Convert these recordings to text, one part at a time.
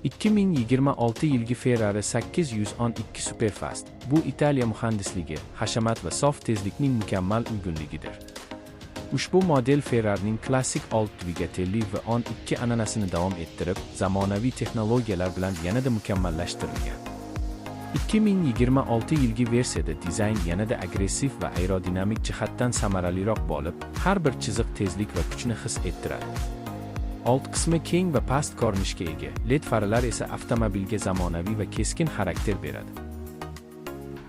2026 yilgi Ferrari 812 Superfast. Bu Italiya muhandisligi, hashamat va sof tezlikning mukammal uyg'unligidir. Ushbu model Ferrarining klassik old dvigatelli V12 an'anasini davom ettirib, zamonaviy texnologiyalar bilan yanada mukammallashtirilgan. 2026 yilgi versiyada dizayn yanada agressiv va aerodinamik jihatdan samaraliroq bo'lib, har bir chiziq tezlik va kuchni his ettiradi. Old qismi keng va past ko'rinishga ega, LED faralar esa avtomobilga zamonaviy va keskin xarakter beradi.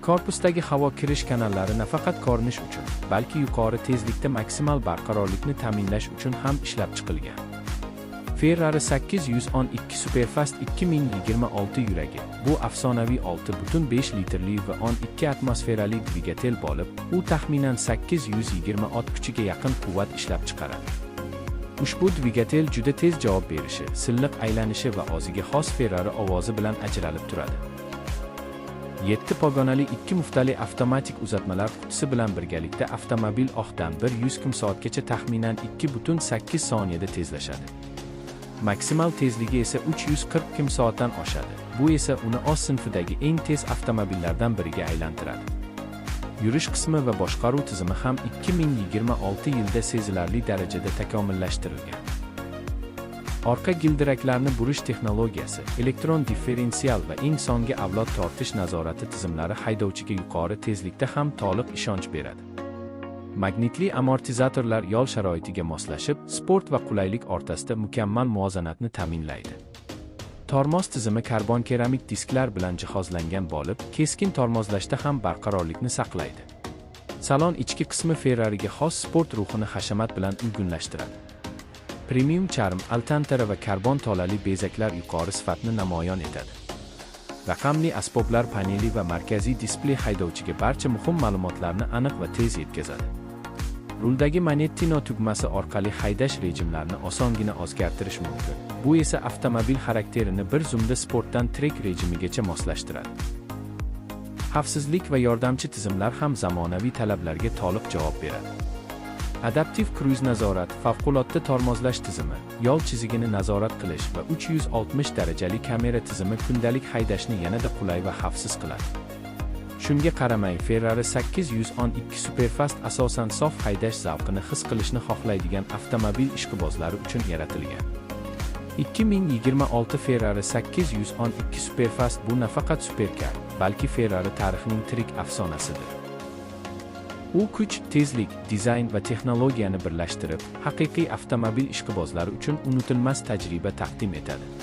Korpusdagi havo kirish kanallari nafaqat ko'rinish uchun, balki yuqori tezlikda maksimal barqarorlikni ta'minlash uchun ham ishlab chiqilgan. Ferrari 812 Superfast 2026 yuragi. Bu afsonaviy 6,5 litrli V12 atmosferali dvigatel bo'lib, u taxminan 820 ot kuchiga yaqin quvvat ishlab chiqaradi. Ushbu dvigatel juda tez javob berishi, silliq aylanishi va o'ziga xos Ferrari ovozi bilan ajralib turadi. 7 pogonali 2 muftali avtomatik uzatmalar qutisi bilan birgalikda avtomobil oqdan 100 km/soatgacha taxminan 2,8 soniyada tezlashadi. Maksimal tezligi esa 340 km/soat dan oshadi. Bu esa uni o'z sinfidagi eng tez avtomobillardan biriga aylantiradi. Yurish qismi va boshqaruv tizimi ham 2026 yilda sezilarli darajada takomillashtirilgan. Orqa gildiraklarni burish texnologiyasi, elektron differensial va eng so'nggi avlod tortish nazorati tizimlari haydovchiga yuqori tezlikda ham to'liq ishonch beradi. Magnitli amortizatorlar yo'l sharoitiga moslashib, sport va qulaylik o'rtasida mukammal muvozanatni ta'minlaydi. Tormoz tizimi karbon keramik disklar bilan jihozlangan bo'lib, keskin tormozlashda ham barqarorlikni saqlaydi. Salon ichki qismi Ferrariga xos sport ruhini hashamat bilan uyg'unlashtiradi. Premium charm, alcantara va karbon tolali bezaklar yuqori sifatni namoyon etadi. Raqamli asboblar paneli va markaziy displey haydovchiga barcha muhim ma'lumotlarni aniq va tez yetkazadi. Ruldagi Manettino tugmasi orqali haydash rejimlarini osongina o'zgartirish mumkin. Bu esa avtomobil xarakterini bir zumda sportdan trek rejimigacha moslashtiradi. Xavfsizlik va yordamchi tizimlar ham zamonaviy talablarga to'liq javob beradi. Adaptiv kruz nazorat, favqulodda tormozlash tizimi, yo'l chizigini nazorat qilish va 360 darajali kamera tizimi kundalik haydashni yanada qulay va xavfsiz qiladi. Shunga qaramay, Ferrari 812 Superfast asosan sof haydash zavqini his qilishni xohlaydigan avtomobil ishqibozlari uchun yaratilgan. 2026 Ferrari 812 Superfast bu nafaqat superkar, balki Ferrari tarixining tirik afsonasidir. U kuch, tezlik, dizayn va texnologiyani birlashtirib, haqiqiy avtomobil ishqibozlari uchun unutilmas tajriba taqdim etadi.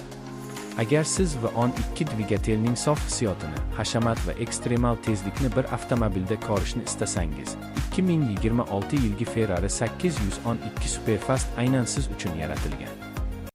Agar siz V12 dvigatelning sof hissiyotini, hashamat va ekstremal tezlikni bir avtomobilda ko'rishni istasangiz, 2026 yilgi Ferrari 812 Superfast aynan siz uchun yaratilgan.